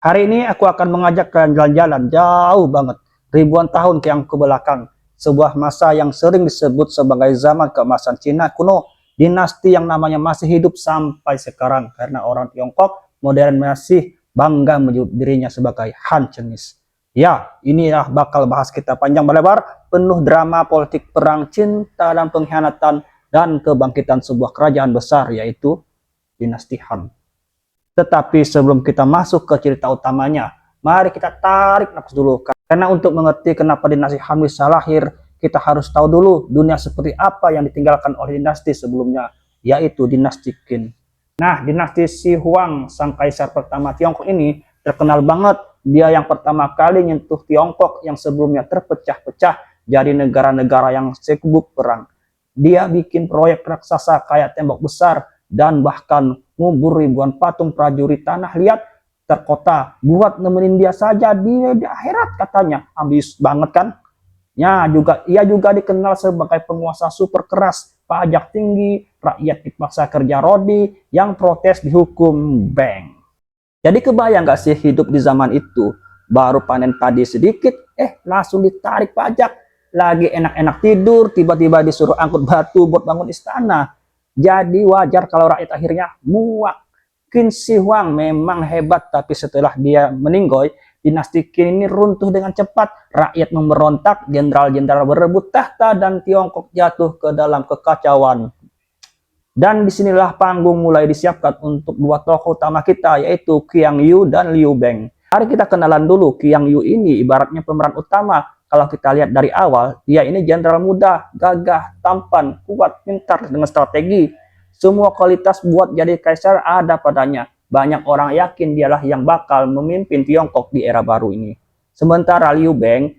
Hari ini aku akan mengajak kalian jalan-jalan jauh banget, ribuan tahun yang ke belakang. Sebuah masa yang sering disebut sebagai zaman keemasan Cina kuno, dinasti yang namanya masih hidup sampai sekarang karena orang Tiongkok modern masih bangga menyebut dirinya sebagai Han Chinese. Ya, inilah bakal bahas kita panjang lebar, penuh drama politik perang cinta dan pengkhianatan dan kebangkitan sebuah kerajaan besar yaitu dinasti Han. Tetapi sebelum kita masuk ke cerita utamanya, mari kita tarik nafas dulu. Karena untuk mengerti kenapa dinasti Han bisa lahir, kita harus tahu dulu dunia seperti apa yang ditinggalkan oleh dinasti sebelumnya, yaitu dinasti Qin. Nah, dinasti Shi Huang, sang kaisar pertama Tiongkok ini, terkenal banget. Dia yang pertama kali nyentuh Tiongkok yang sebelumnya terpecah-pecah jadi negara-negara yang sibuk perang. Dia bikin proyek raksasa kayak tembok besar dan bahkan ngubur ribuan patung prajurit tanah liat terkota buat nemenin dia saja di akhirat katanya. Ambis banget kan? Ya, ia juga dikenal sebagai penguasa super keras, pajak tinggi, rakyat dipaksa kerja rodi, yang protes dihukum bank. Jadi kebayang gak sih hidup di zaman itu? Baru panen padi sedikit, langsung ditarik pajak. Lagi enak-enak tidur, tiba-tiba disuruh angkut batu buat bangun istana. Jadi wajar kalau rakyat akhirnya muak. Qin Shi Huang memang hebat, tapi setelah dia meninggoy, dinasti Qin ini runtuh dengan cepat. Rakyat memberontak, jenderal-jenderal berebut tahta, dan Tiongkok jatuh ke dalam kekacauan. Dan disinilah panggung mulai disiapkan untuk dua tokoh utama kita, yaitu Qiang Yu dan Liu Beng. Mari kita kenalan dulu. Qiang Yu ini ibaratnya pemeran utama. Kalau kita lihat dari awal, dia ini jenderal muda, gagah, tampan, kuat, pintar, dengan strategi. Semua kualitas buat jadi kaisar ada padanya. Banyak orang yakin dialah yang bakal memimpin Tiongkok di era baru ini. Sementara Liu Beng,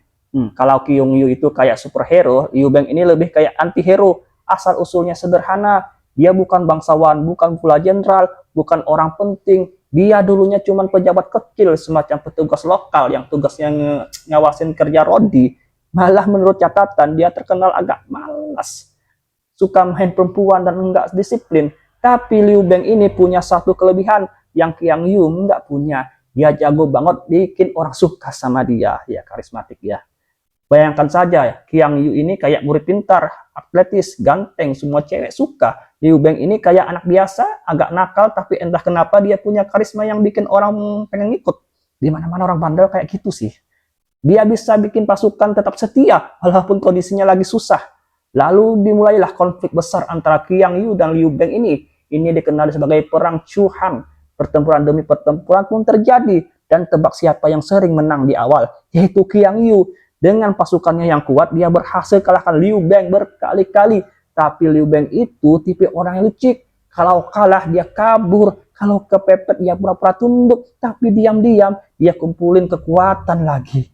kalau Qiang Yu itu kayak superhero, Liu Beng ini lebih kayak anti-hero. Asal-usulnya sederhana, dia bukan bangsawan, bukan pula jenderal, bukan orang penting. Dia dulunya cuma pejabat kecil, semacam petugas lokal yang tugasnya ngawasin kerja rodi. Malah menurut catatan, dia terkenal agak malas, suka main perempuan dan enggak disiplin. Tapi Liu Beng ini punya satu kelebihan yang Qiang Yu enggak punya. Dia jago banget bikin orang suka sama dia. Ya, karismatik ya. Bayangkan saja, Qiang Yu ini kayak murid pintar, atletis, ganteng, semua cewek suka. Liu Beng ini kayak anak biasa, agak nakal, tapi entah kenapa dia punya karisma yang bikin orang pengen ngikut. Di mana-mana orang bandel kayak gitu sih. Dia bisa bikin pasukan tetap setia, walaupun kondisinya lagi susah. Lalu dimulailah konflik besar antara Qiang Yu dan Liu Beng ini. Ini dikenal sebagai perang Chu Han. Pertempuran demi pertempuran pun terjadi, dan tebak siapa yang sering menang di awal, yaitu Qiang Yu. Dengan pasukannya yang kuat, dia berhasil kalahkan Liu Beng berkali-kali. Tapi Liu Beng itu tipe orang yang licik. Kalau kalah, dia kabur. Kalau kepepet, dia pura-pura tunduk. Tapi diam-diam, dia kumpulin kekuatan lagi.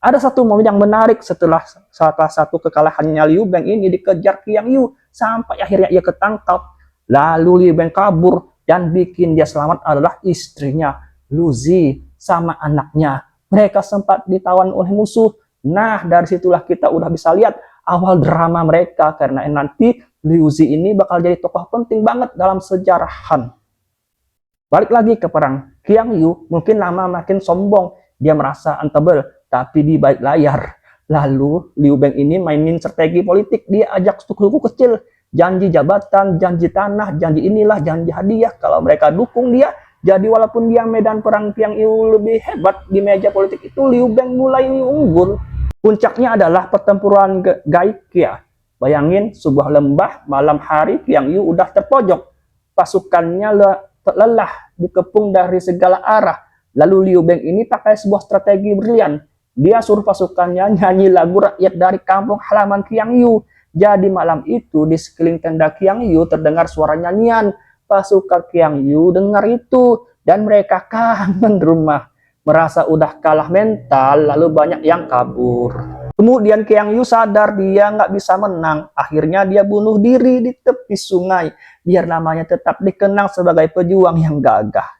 Ada satu momen yang menarik setelah salah satu kekalahannya Liu Beng ini dikejar Qiang Yu. Sampai akhirnya ia ketangkap. Lalu Liu Beng kabur. Dan bikin dia selamat adalah istrinya, Lu Zi, sama anaknya. Mereka sempat ditawan oleh musuh. Nah, dari situlah kita udah bisa lihat awal drama mereka, karena nanti Liu Zi ini bakal jadi tokoh penting banget dalam sejarah Han. Balik lagi ke perang, Qiang Yu mungkin lama makin sombong, dia merasa untouchable, tapi di balik layar. Lalu Liu Beng ini mainin strategi politik, dia ajak suku-suku kecil, janji jabatan, janji tanah, janji inilah, janji hadiah kalau mereka dukung dia. Jadi walaupun dia medan perang Qiang Yu lebih hebat di meja politik itu, Liu Beng mulai unggul. Puncaknya adalah pertempuran Gaikia. Bayangin sebuah lembah, malam hari Qiang Yu udah terpojok. Pasukannya lelah, dikepung dari segala arah. Lalu Liu Beng ini pakai sebuah strategi brilian. Dia suruh pasukannya nyanyi lagu rakyat dari kampung halaman Qiang Yu. Jadi malam itu di sekeliling tenda Qiang Yu terdengar suara nyanyian. Pasukan Qiang Yu dengar itu dan mereka kangen rumah. Merasa udah kalah mental, lalu banyak yang kabur. Kemudian Qiang Yu sadar dia nggak bisa menang. Akhirnya dia bunuh diri di tepi sungai, biar namanya tetap dikenang sebagai pejuang yang gagah.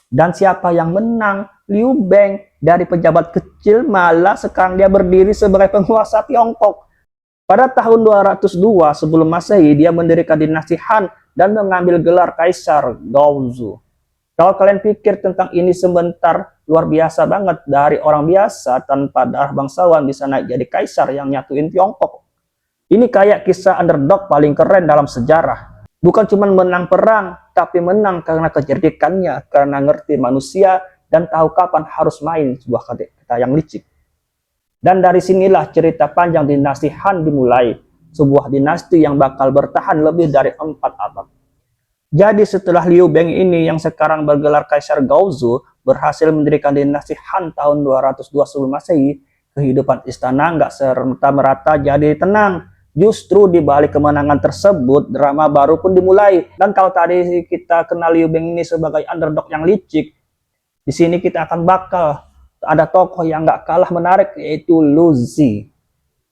Dan siapa yang menang? Liu Beng. Dari pejabat kecil malah sekarang dia berdiri sebagai penguasa Tiongkok. Pada tahun 202 sebelum Masehi, dia mendirikan dinasti Han dan mengambil gelar Kaisar Gaozu. Kalau kalian pikir tentang ini sebentar, luar biasa banget. Dari orang biasa tanpa darah bangsawan bisa naik jadi kaisar yang nyatuin Tiongkok. Ini kayak kisah underdog paling keren dalam sejarah. Bukan cuma menang perang, tapi menang karena kecerdikannya, karena ngerti manusia, dan tahu kapan harus main sebuah kata yang licik. Dan dari sinilah cerita panjang dinasti Han dimulai. Sebuah dinasti yang bakal bertahan lebih dari 4 abad. Jadi setelah Liu Beng ini yang sekarang bergelar Kaisar Gaozu berhasil mendirikan dinasti Han tahun 202 sebelum Masehi, kehidupan istana nggak serta-merata jadi tenang. Justru di balik kemenangan tersebut, drama baru pun dimulai. Dan kalau tadi kita kenal Liu Beng ini sebagai underdog yang licik, di sini kita akan bakal ada tokoh yang nggak kalah menarik, yaitu Liu Zi.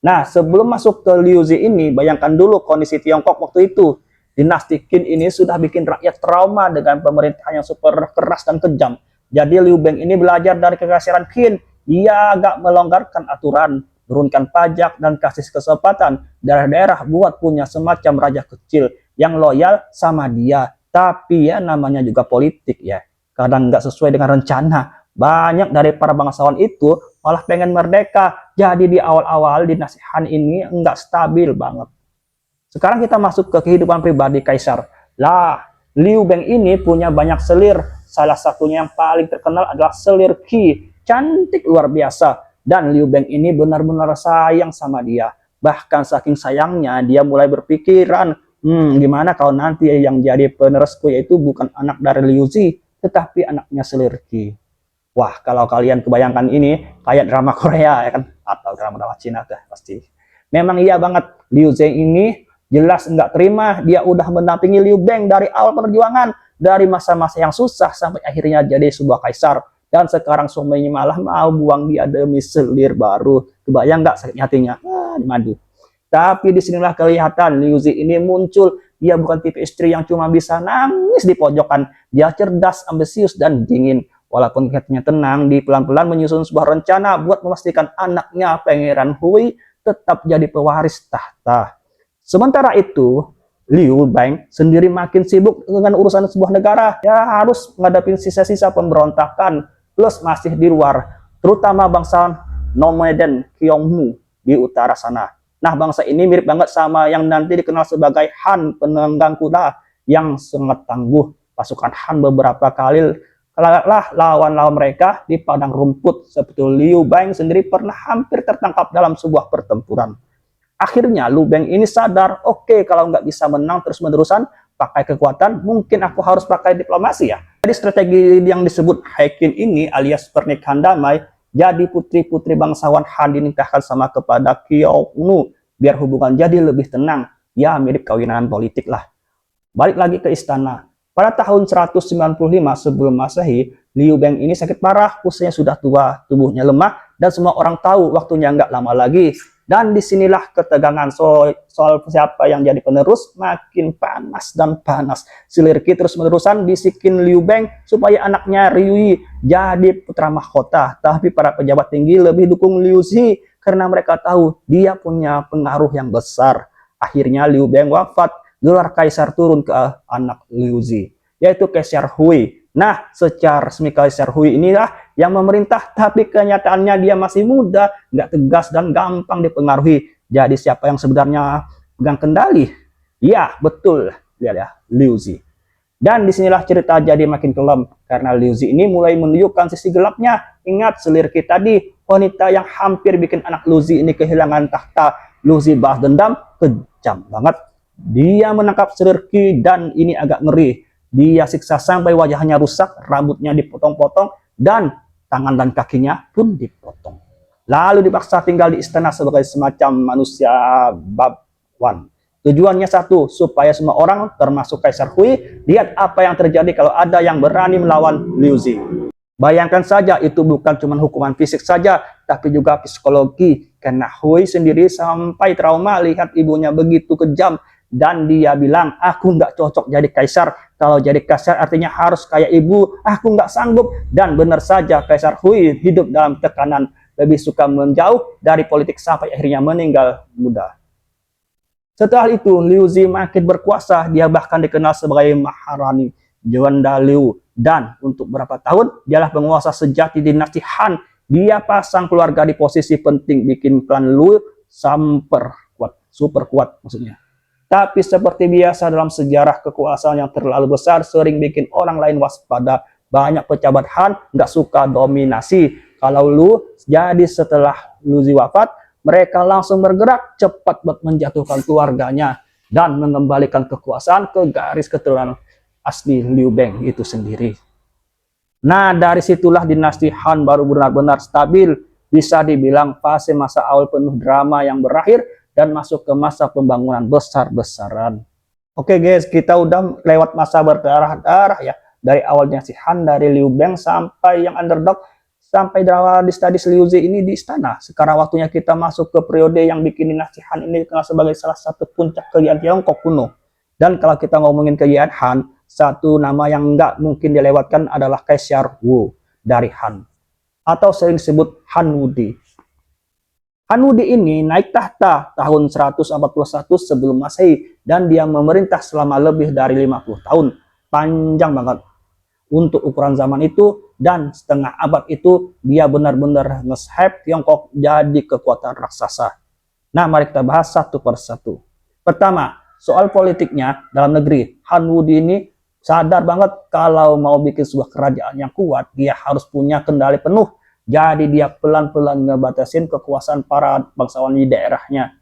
Nah, sebelum masuk ke Liu Zi ini, bayangkan dulu kondisi Tiongkok waktu itu. Dinasti Qin ini sudah bikin rakyat trauma dengan pemerintahan yang super keras dan kejam. Jadi Liu Beng ini belajar dari kekaisaran Qin. Dia agak melonggarkan aturan, turunkan pajak, dan kasih kesempatan daerah-daerah buat punya semacam raja kecil yang loyal sama dia. Tapi ya namanya juga politik ya. Kadang nggak sesuai dengan rencana. Banyak dari para bangsawan itu malah pengen merdeka. Jadi di awal-awal dinasti Han ini nggak stabil banget. Sekarang kita masuk ke kehidupan pribadi kaisar. Lah, Liu Beng ini punya banyak selir. Salah satunya yang paling terkenal adalah selir Qi. Cantik luar biasa. Dan Liu Beng ini benar-benar sayang sama dia. Bahkan saking sayangnya, dia mulai berpikiran, gimana kalau nanti yang jadi penerusku yaitu bukan anak dari Liu Zi, tetapi anaknya selir Qi. Wah, kalau kalian kebayangkan ini, kayak drama Korea, ya kan? Atau drama-drama Cina, pasti. Memang iya banget, Liu Zi ini jelas nggak terima. Dia udah mendampingi Liu Beng dari awal perjuangan, dari masa-masa yang susah sampai akhirnya jadi sebuah kaisar. Dan sekarang suaminya malah mau buang dia demi selir baru. Kebayang nggak sakit hatinya? Dimadu. Tapi disinilah kelihatan Liu Zi ini muncul. Dia bukan tipe istri yang cuma bisa nangis di pojokan. Dia cerdas, ambisius, dan dingin. Walaupun hatinya tenang, di pelan-pelan menyusun sebuah rencana buat memastikan anaknya Pangeran Hui tetap jadi pewaris tahta. Sementara itu, Liu Beng sendiri makin sibuk dengan urusan sebuah negara. Ya harus menghadapi sisa-sisa pemberontakan, plus masih di luar, terutama bangsa nomaden Qiongmu di utara sana. Nah, bangsa ini mirip banget sama yang nanti dikenal sebagai Han penunggang kuda yang sangat tangguh. Pasukan Han beberapa kali lawan-lawan mereka di padang rumput. Seperti Liu Beng sendiri pernah hampir tertangkap dalam sebuah pertempuran. Akhirnya Liu Beng ini sadar, oke, kalau nggak bisa menang terus-menerusan pakai kekuatan, mungkin aku harus pakai diplomasi ya. Jadi strategi yang disebut Haikin ini alias pernikahan damai, jadi putri-putri bangsawan Han dinikahkan sama kepada Qiongnu biar hubungan jadi lebih tenang. Ya mirip kawinan politik lah. Balik lagi ke istana. Pada tahun 195 sebelum Masehi, Liu Beng ini sakit parah, usianya sudah tua, tubuhnya lemah, dan semua orang tahu waktunya nggak lama lagi. Dan disinilah ketegangan soal siapa yang jadi penerus makin panas dan panas. Selir Qi terus-menerusan bisikin Liu Beng supaya anaknya Liu jadi putra mahkota. Tapi para pejabat tinggi lebih dukung Liu Zi karena mereka tahu dia punya pengaruh yang besar. Akhirnya Liu Beng wafat, gelar kaisar turun ke anak Liu Zi, yaitu Kaisar Hui. Nah, secara resmi Kaisar Hui inilah yang memerintah, tapi kenyataannya dia masih muda, nggak tegas, dan gampang dipengaruhi. Jadi siapa yang sebenarnya pegang kendali? Ya, betul. Lihat ya, Liu Zi. Dan disinilah cerita jadi makin kelam, karena Liu Zi ini mulai menunjukkan sisi gelapnya. Ingat Selir Qi tadi, wanita yang hampir bikin anak Liu Zi ini kehilangan tahta. Liu Zi balas dendam, kejam banget. Dia menangkap Selir Qi dan ini agak ngeri. Dia siksa sampai wajahnya rusak, rambutnya dipotong-potong, dan tangan dan kakinya pun dipotong. Lalu dipaksa tinggal di istana sebagai semacam manusia babuan. Tujuannya satu, supaya semua orang, termasuk Kaisar Hui, lihat apa yang terjadi kalau ada yang berani melawan Liu Zi. Bayangkan saja, itu bukan cuma hukuman fisik saja, tapi juga psikologi. Karena Hui sendiri sampai trauma lihat ibunya begitu kejam. Dan dia bilang, aku nggak cocok jadi kaisar. Kalau jadi kaisar artinya harus kayak ibu. Aku nggak sanggup. Dan benar saja Kaisar Hui hidup dalam tekanan. Lebih suka menjauh dari politik sampai akhirnya meninggal muda. Setelah itu Liu Zi makin berkuasa. Dia bahkan dikenal sebagai Maharani Juanda Liu. Dan untuk berapa tahun, dialah penguasa sejati dinasti Han. Dia pasang keluarga di posisi penting, bikin klan Lu super kuat maksudnya. Tapi seperti biasa dalam sejarah, kekuasaan yang terlalu besar sering bikin orang lain waspada. Banyak pejabat Han nggak suka dominasi. Kalau Lu jadi setelah Luzi wafat, mereka langsung bergerak cepat buat menjatuhkan keluarganya dan mengembalikan kekuasaan ke garis keturunan asli Liu Beng itu sendiri. Nah, dari situlah dinasti Han baru benar-benar stabil. Bisa dibilang fase masa awal penuh drama yang berakhir dan masuk ke masa pembangunan besar-besaran. Oke guys, kita udah lewat masa berdarah-darah ya. Dari awalnya si Han, dari Liu Beng sampai yang underdog, sampai drama di stadis Liu Zi ini di istana. Sekarang waktunya kita masuk ke periode yang bikin dinasti Han ini dikenal sebagai salah satu puncak kejayaan Tiongkok kuno. Dan kalau kita ngomongin kejayaan Han, satu nama yang nggak mungkin dilewatkan adalah Kaisar Wu dari Han, atau sering disebut Han Wudi. Han Wudi ini naik tahta tahun 141 sebelum Masehi dan dia memerintah selama lebih dari 50 tahun. Panjang banget untuk ukuran zaman itu, dan setengah abad itu dia benar-benar nge-hype Tiongkok jadi kekuatan raksasa. Nah, mari kita bahas satu persatu. Pertama, soal politiknya dalam negeri. Han Wudi ini sadar banget kalau mau bikin sebuah kerajaan yang kuat, dia harus punya kendali penuh. Jadi dia pelan-pelan ngebatasin kekuasaan para bangsawan di daerahnya.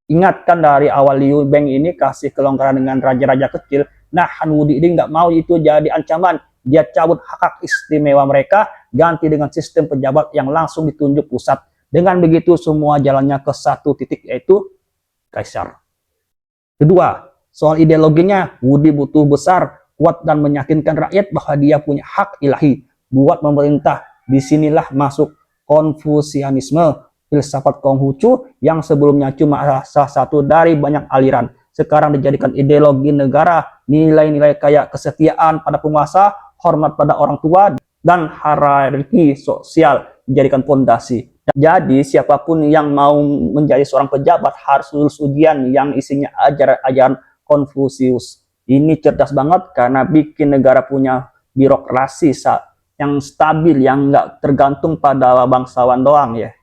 Ingat kan dari awal Liu Beng ini kasih kelonggaran dengan raja-raja kecil. Nah, Han Wudi ini nggak mau itu jadi ancaman. Dia cabut hak istimewa mereka, ganti dengan sistem pejabat yang langsung ditunjuk pusat. Dengan begitu semua jalannya ke satu titik, yaitu kaisar. Kedua, soal ideologinya, Wudi butuh besar, kuat dan meyakinkan rakyat bahwa dia punya hak ilahi buat memerintah. Disinilah masuk Konfusianisme, filsafat Konghucu yang sebelumnya cuma salah satu dari banyak aliran. Sekarang dijadikan ideologi negara, nilai-nilai kayak kesetiaan pada penguasa, hormat pada orang tua, dan hierarki sosial dijadikan fondasi. Jadi siapapun yang mau menjadi seorang pejabat harus lulus ujian yang isinya ajaran Konfusius. Ini cerdas banget karena bikin negara punya birokrasi yang stabil, yang nggak tergantung pada bangsawan doang ya.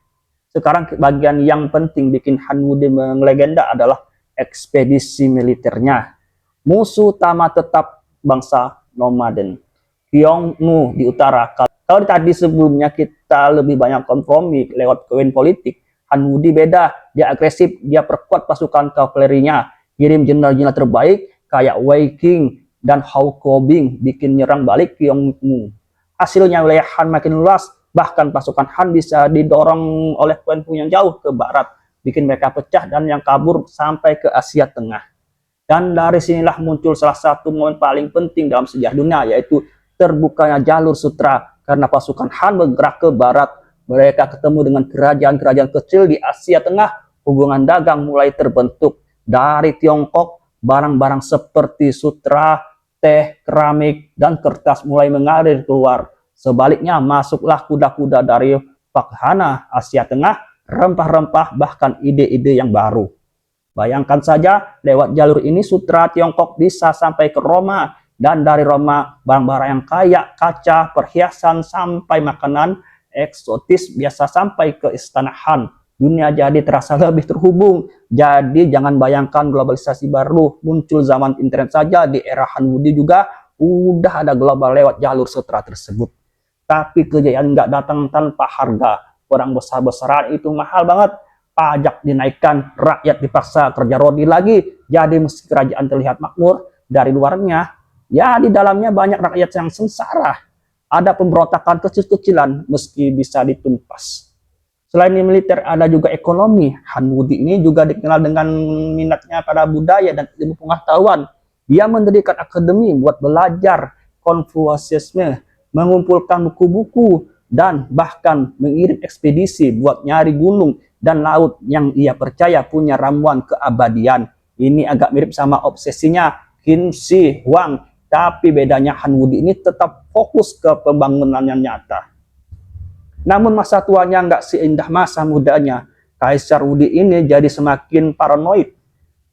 Sekarang bagian yang penting bikin Han Wudi melegenda adalah ekspedisi militernya. Musuh utama tetap bangsa nomaden, Xiongnu di utara. Kalau tadi sebelumnya kita lebih banyak kompromi lewat koin politik, Han Wudi beda, dia agresif, dia perkuat pasukan kavalerinya, kirim jenderal-jenderal terbaik kayak Wei Qing dan Hou Kobing bikin nyerang balik Xiongnu. Hasilnya wilayah Han makin luas, bahkan pasukan Han bisa didorong oleh Wen Fu yang jauh ke barat, bikin mereka pecah dan yang kabur sampai ke Asia Tengah. Dan dari sinilah muncul salah satu momen paling penting dalam sejarah dunia, yaitu terbukanya jalur sutra. Karena pasukan Han bergerak ke barat, mereka ketemu dengan kerajaan-kerajaan kecil di Asia Tengah, hubungan dagang mulai terbentuk. Dari Tiongkok, barang-barang seperti sutra, teh, keramik, dan kertas mulai mengalir keluar. Sebaliknya, masuklah kuda-kuda dari Pakhana, Asia Tengah, rempah-rempah, bahkan ide-ide yang baru. Bayangkan saja, lewat jalur ini sutra Tiongkok bisa sampai ke Roma, dan dari Roma barang-barang yang kaya, kaca, perhiasan, sampai makanan eksotis biasa sampai ke istana Han. Dunia jadi terasa lebih terhubung. Jadi jangan bayangkan globalisasi baru muncul zaman internet saja. Di era Han Wudi juga udah ada global lewat jalur sutra tersebut. Tapi kejayaan nggak datang tanpa harga. Orang besar-besaran itu mahal banget. Pajak dinaikkan, rakyat dipaksa kerja rodi lagi. Jadi meski kerajaan terlihat makmur dari luarnya, ya di dalamnya banyak rakyat yang sengsara. Ada pemberontakan kecil-kecilan meski bisa ditumpas. Selain militer, ada juga ekonomi. Han Wudi ini juga dikenal dengan minatnya pada budaya dan ilmu pengetahuan. Dia mendirikan akademi buat belajar Konfusianisme, mengumpulkan buku-buku, dan bahkan mengirim ekspedisi buat nyari gunung dan laut yang ia percaya punya ramuan keabadian. Ini agak mirip sama obsesinya Qin Shi Huang, tapi bedanya Han Wudi ini tetap fokus ke pembangunan yang nyata. Namun masa tuanya nggak seindah masa mudanya. Kaisar Wudi ini jadi semakin paranoid.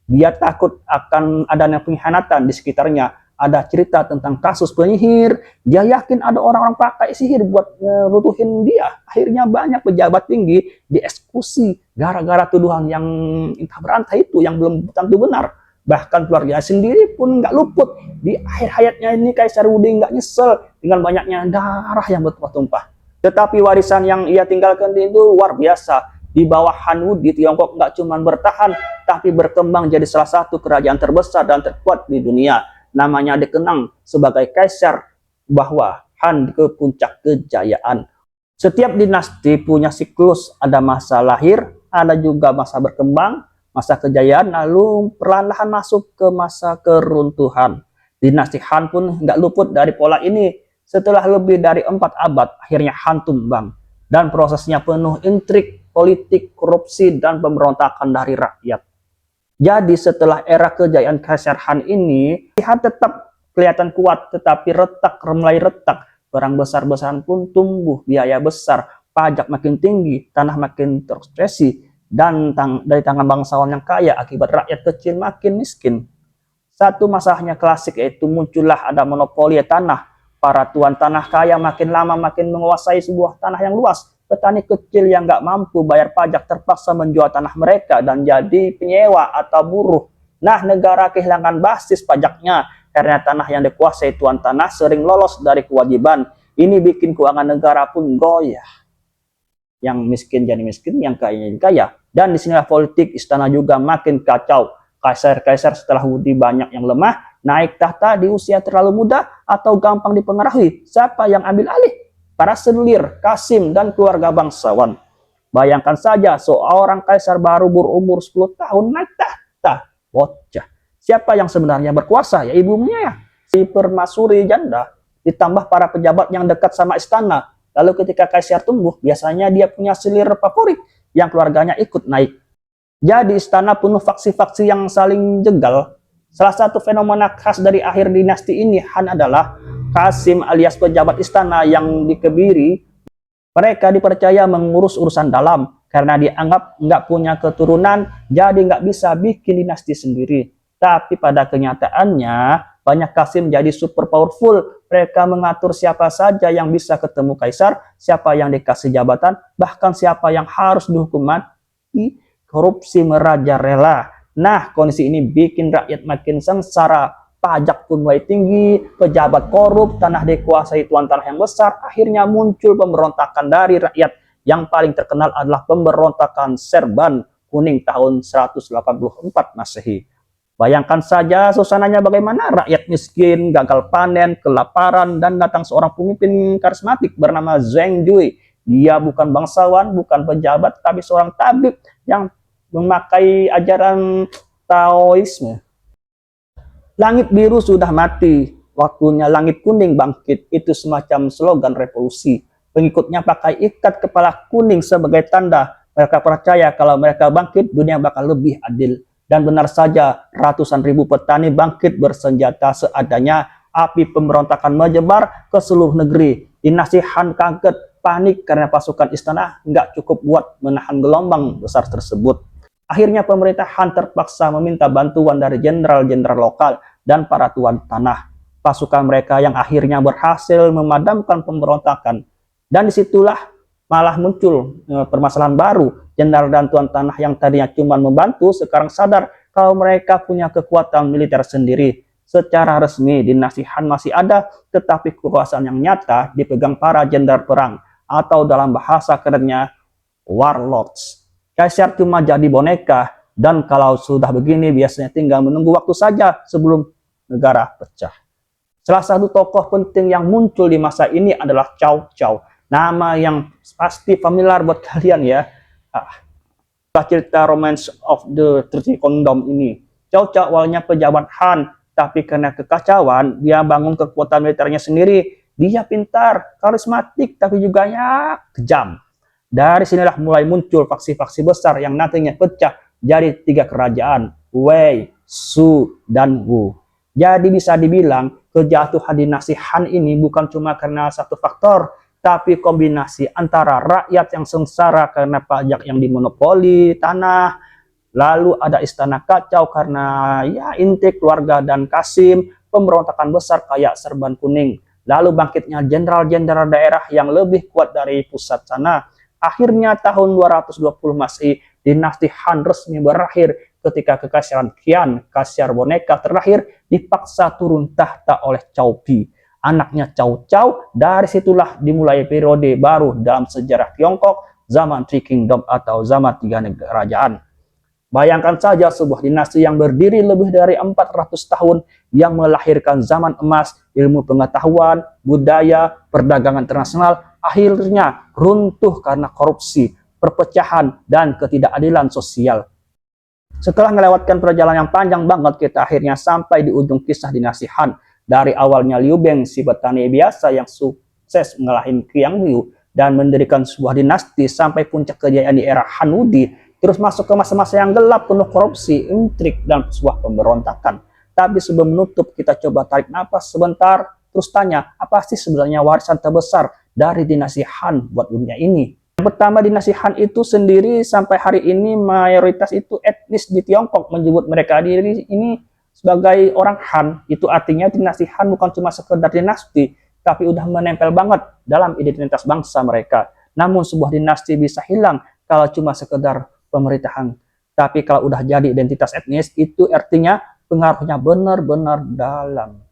Dia takut akan adanya pengkhianatan di sekitarnya. ada cerita tentang kasus penyihir. Dia yakin ada orang-orang pakai sihir buat ngerutuhin dia. Akhirnya banyak pejabat tinggi dieksekusi gara-gara tuduhan yang entah berantah itu yang belum tentu benar. Bahkan keluarga sendiri pun nggak luput. Di akhir hayatnya ini Kaisar Wudi nggak nyesel dengan banyaknya darah yang bertumpah-tumpah. Tetapi warisan yang ia tinggalkan itu luar biasa. Di bawah Han Wudi, Tiongkok nggak cuma bertahan, tapi berkembang jadi salah satu kerajaan terbesar dan terkuat di dunia. Namanya dikenang sebagai Kaisar bahwa Han ke puncak kejayaan. Setiap dinasti punya siklus, ada masa lahir, ada juga masa berkembang, masa kejayaan, lalu perlahan-lahan masuk ke masa keruntuhan. Dinasti Han pun nggak luput dari pola ini. Setelah lebih dari 4 abad, akhirnya Han tumbang. Dan prosesnya penuh intrik, politik, korupsi, dan pemberontakan dari rakyat. Jadi setelah era kejayaan Kaisar Han ini, Han tetap kelihatan kuat, tetapi mulai retak. Barang besar-besaran pun tumbuh, biaya besar, pajak makin tinggi, tanah makin terobsesi, dan dari tangan bangsawan yang kaya akibat rakyat kecil makin miskin. Satu masalahnya klasik, yaitu muncullah ada monopoli tanah. Para tuan tanah kaya makin lama makin menguasai sebuah tanah yang luas. Petani kecil yang nggak mampu bayar pajak terpaksa menjual tanah mereka dan jadi penyewa atau buruh. Nah, negara kehilangan basis pajaknya karena tanah yang dikuasai tuan tanah sering lolos dari kewajiban. Ini bikin keuangan negara pun goyah. Yang miskin jadi miskin, yang kaya jadi kaya. Dan disinilah politik istana juga makin kacau. Kaisar-kaisar setelah Wudi banyak yang lemah, naik tahta di usia terlalu muda atau gampang dipengaruhi. Siapa yang ambil alih? Para selir, Kasim, dan keluarga bangsawan. Bayangkan saja seorang kaisar baru berumur 10 tahun naik tahta. Bocah. Siapa yang sebenarnya berkuasa? Ya ibunya ya. Si permasuri janda. Ditambah para pejabat yang dekat sama istana. Lalu ketika kaisar tumbuh, biasanya dia punya selir favorit yang keluarganya ikut naik. Jadi istana penuh faksi-faksi yang saling jegal. Salah satu fenomena khas dari akhir dinasti ini Han adalah Kasim alias pejabat istana yang dikebiri. Mereka dipercaya mengurus urusan dalam karena dianggap nggak punya keturunan, jadi nggak bisa bikin dinasti sendiri. Tapi pada kenyataannya banyak Kasim jadi super powerful. Mereka mengatur siapa saja yang bisa ketemu kaisar, siapa yang dikasih jabatan, bahkan siapa yang harus dihukum mati. Korupsi merajalela. Nah, kondisi ini bikin rakyat makin sengsara. Pajak pun mulai tinggi, pejabat korup, tanah dikuasai tuan tanah yang besar. Akhirnya muncul pemberontakan dari rakyat. Yang paling terkenal adalah pemberontakan Serban Kuning tahun 184 Masehi. Bayangkan saja suasananya bagaimana. Rakyat miskin, gagal panen, kelaparan, dan datang seorang pemimpin karismatik bernama Zheng Jui. Dia bukan bangsawan, bukan pejabat, tapi seorang tabib yang memakai ajaran Taoisme. Langit biru sudah mati, waktunya langit kuning bangkit. Itu semacam slogan revolusi. Pengikutnya pakai ikat kepala kuning sebagai tanda. Mereka percaya kalau mereka bangkit, dunia bakal lebih adil. Dan benar saja, ratusan ribu petani bangkit bersenjata seadanya. Api pemberontakan menyebar ke seluruh negeri. Dinasti Han kaget, panik karena pasukan istana nggak cukup buat menahan gelombang besar tersebut. Akhirnya pemerintah Han terpaksa meminta bantuan dari jenderal-jenderal lokal dan para tuan tanah. Pasukan mereka yang akhirnya berhasil memadamkan pemberontakan. Dan disitulah malah muncul permasalahan baru. Jenderal dan tuan tanah yang tadinya cuma membantu sekarang sadar kalau mereka punya kekuatan militer sendiri. Secara resmi dinasti Han masih ada, tetapi kekuasaan yang nyata dipegang para jenderal perang atau dalam bahasa kerennya warlords. Kaisar cuma jadi boneka, dan kalau sudah begini biasanya tinggal menunggu waktu saja sebelum negara pecah. Salah satu tokoh penting yang muncul di masa ini adalah Cao Cao. Nama yang pasti familiar buat kalian ya. Cerita Romance of the Three Kingdoms ini. Cao Cao awalnya pejabat Han, tapi karena kekacauan, dia bangun kekuatan militernya sendiri. Dia pintar, karismatik, tapi juga ya kejam. Dari sinilah mulai muncul faksi-faksi besar yang nantinya pecah jadi 3 kerajaan, Wei, Su, dan Wu. Jadi bisa dibilang kejatuhan dinasti Han ini bukan cuma karena satu faktor, tapi kombinasi antara rakyat yang sengsara karena pajak yang dimonopoli tanah, lalu ada istana kacau karena ya intik keluarga dan Kasim, pemberontakan besar kayak Serban Kuning, lalu bangkitnya jenderal-jenderal daerah yang lebih kuat dari pusat sana. Akhirnya tahun 220 Masehi, dinasti Han resmi berakhir ketika kekaisaran Qian, kaisar boneka terakhir, dipaksa turun tahta oleh Cao Pi, anaknya Cao Cao. Dari situlah dimulai periode baru dalam sejarah Tiongkok, zaman Three Kingdom atau zaman tiga kerajaan. Bayangkan saja sebuah dinasti yang berdiri lebih dari 400 tahun yang melahirkan zaman emas, ilmu pengetahuan, budaya, perdagangan internasional, akhirnya runtuh karena korupsi, perpecahan, dan ketidakadilan sosial. Setelah melewatkan perjalanan yang panjang banget, kita akhirnya sampai di ujung kisah dinasti Han. Dari awalnya Liu Beng, si petani biasa yang sukses mengalahin Qiang Liu dan mendirikan sebuah dinasti, sampai puncak kejayaan di era Han Wudi, terus masuk ke masa-masa yang gelap penuh korupsi, intrik, dan sebuah pemberontakan. Tapi sebelum menutup, kita coba tarik nafas sebentar, terus tanya, apa sih sebenarnya warisan terbesar dari dinasti Han buat dunia ini? Yang pertama, dinasti Han itu sendiri sampai hari ini mayoritas itu etnis di Tiongkok menyebut mereka diri ini sebagai orang Han. Itu artinya dinasti Han bukan cuma sekedar dinasti, tapi udah menempel banget dalam identitas bangsa mereka. Namun sebuah dinasti bisa hilang kalau cuma sekedar pemerintahan. Tapi kalau udah jadi identitas etnis, itu artinya pengaruhnya benar-benar dalam.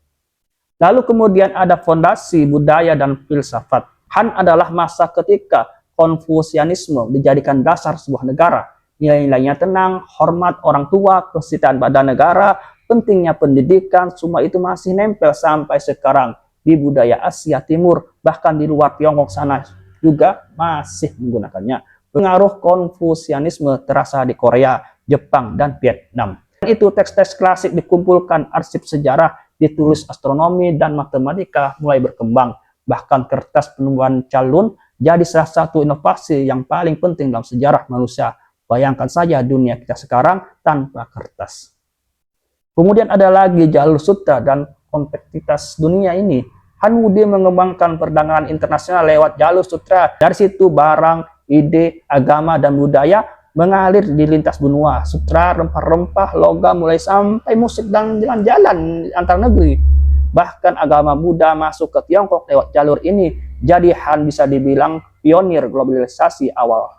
Lalu kemudian ada fondasi budaya dan filsafat. Han adalah masa ketika Konfusianisme dijadikan dasar sebuah negara. Nilai-nilainya tenang, hormat orang tua, kesetiaan pada negara, pentingnya pendidikan, semua itu masih nempel sampai sekarang di budaya Asia Timur, bahkan di luar Tiongkok sana juga masih menggunakannya. Pengaruh Konfusianisme terasa di Korea, Jepang, dan Vietnam. Itu teks-teks klasik dikumpulkan, arsip sejarah, ditulis astronomi dan matematika mulai berkembang. Bahkan kertas penemuan calon jadi salah satu inovasi yang paling penting dalam sejarah manusia. Bayangkan saja dunia kita sekarang tanpa kertas. Kemudian ada lagi jalur sutra dan kompleksitas dunia ini. Han Wudi mengembangkan perdagangan internasional lewat jalur sutra. Dari situ barang, ide, agama, dan budaya mengalir di lintas benua. Sutra, rempah-rempah, logam, mulai sampai musik dan jalan-jalan antar negeri. Bahkan agama Buddha masuk ke Tiongkok lewat jalur ini. Jadi Han bisa dibilang pionir globalisasi awal.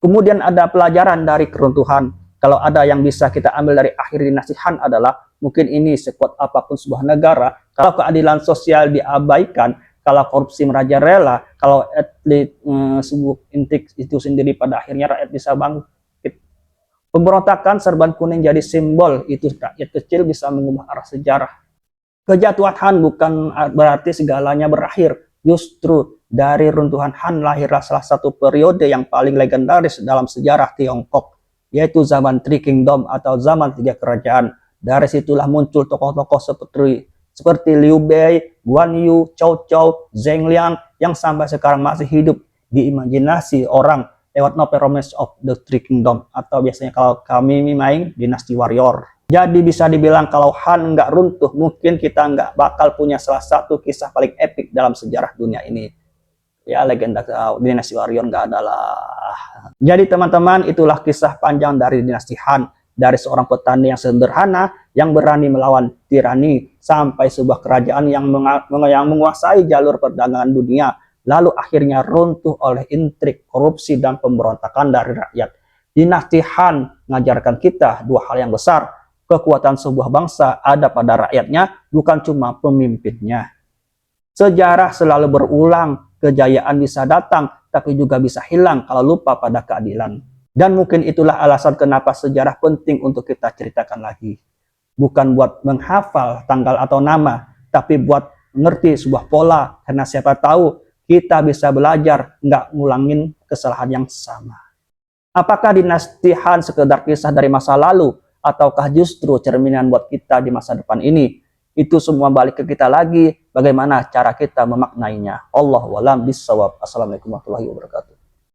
Kemudian ada pelajaran dari keruntuhan. Kalau ada yang bisa kita ambil dari akhir dinasti Han adalah, mungkin ini sekuat apapun sebuah negara, kalau keadilan sosial diabaikan, kalau korupsi merajalela, kalau atlet sebuah intrik itu sendiri, pada akhirnya rakyat bisa bangkit. Pemberontakan Serban Kuning jadi simbol itu rakyat kecil bisa mengubah arah sejarah. Kejatuhan Han bukan berarti segalanya berakhir. Justru dari runtuhan Han lahirlah salah satu periode yang paling legendaris dalam sejarah Tiongkok, yaitu zaman Three Kingdom atau zaman tiga kerajaan. Dari situlah muncul tokoh-tokoh seperti Liu Bei, Guan Yu, Cao Cao, Zheng Liang yang sampai sekarang masih hidup di imajinasi orang lewat novel Romance of the Three Kingdom, atau biasanya kalau kami main Dinasti Warrior. Jadi bisa dibilang kalau Han nggak runtuh, mungkin kita nggak bakal punya salah satu kisah paling epik dalam sejarah dunia ini. Ya, legenda Dinasti Warrior nggak ada lah. Jadi teman-teman, itulah kisah panjang dari Dinasti Han. Dari seorang petani yang sederhana, yang berani melawan tirani, sampai sebuah kerajaan yang menguasai jalur perdagangan dunia, lalu akhirnya runtuh oleh intrik, korupsi, dan pemberontakan dari rakyat. Dinasti Han mengajarkan kita dua hal yang besar. Kekuatan sebuah bangsa ada pada rakyatnya, bukan cuma pemimpinnya. Sejarah selalu berulang, kejayaan bisa datang, tapi juga bisa hilang kalau lupa pada keadilan. Dan mungkin itulah alasan kenapa sejarah penting untuk kita ceritakan lagi. Bukan buat menghafal tanggal atau nama, tapi buat mengerti sebuah pola, karena siapa tahu kita bisa belajar, nggak ngulangin kesalahan yang sama. Apakah dinasti Han sekedar kisah dari masa lalu, ataukah justru cerminan buat kita di masa depan ini? Itu semua balik ke kita lagi, bagaimana cara kita memaknainya. Allahu a'lam bishawab. Assalamualaikum warahmatullahi wabarakatuh.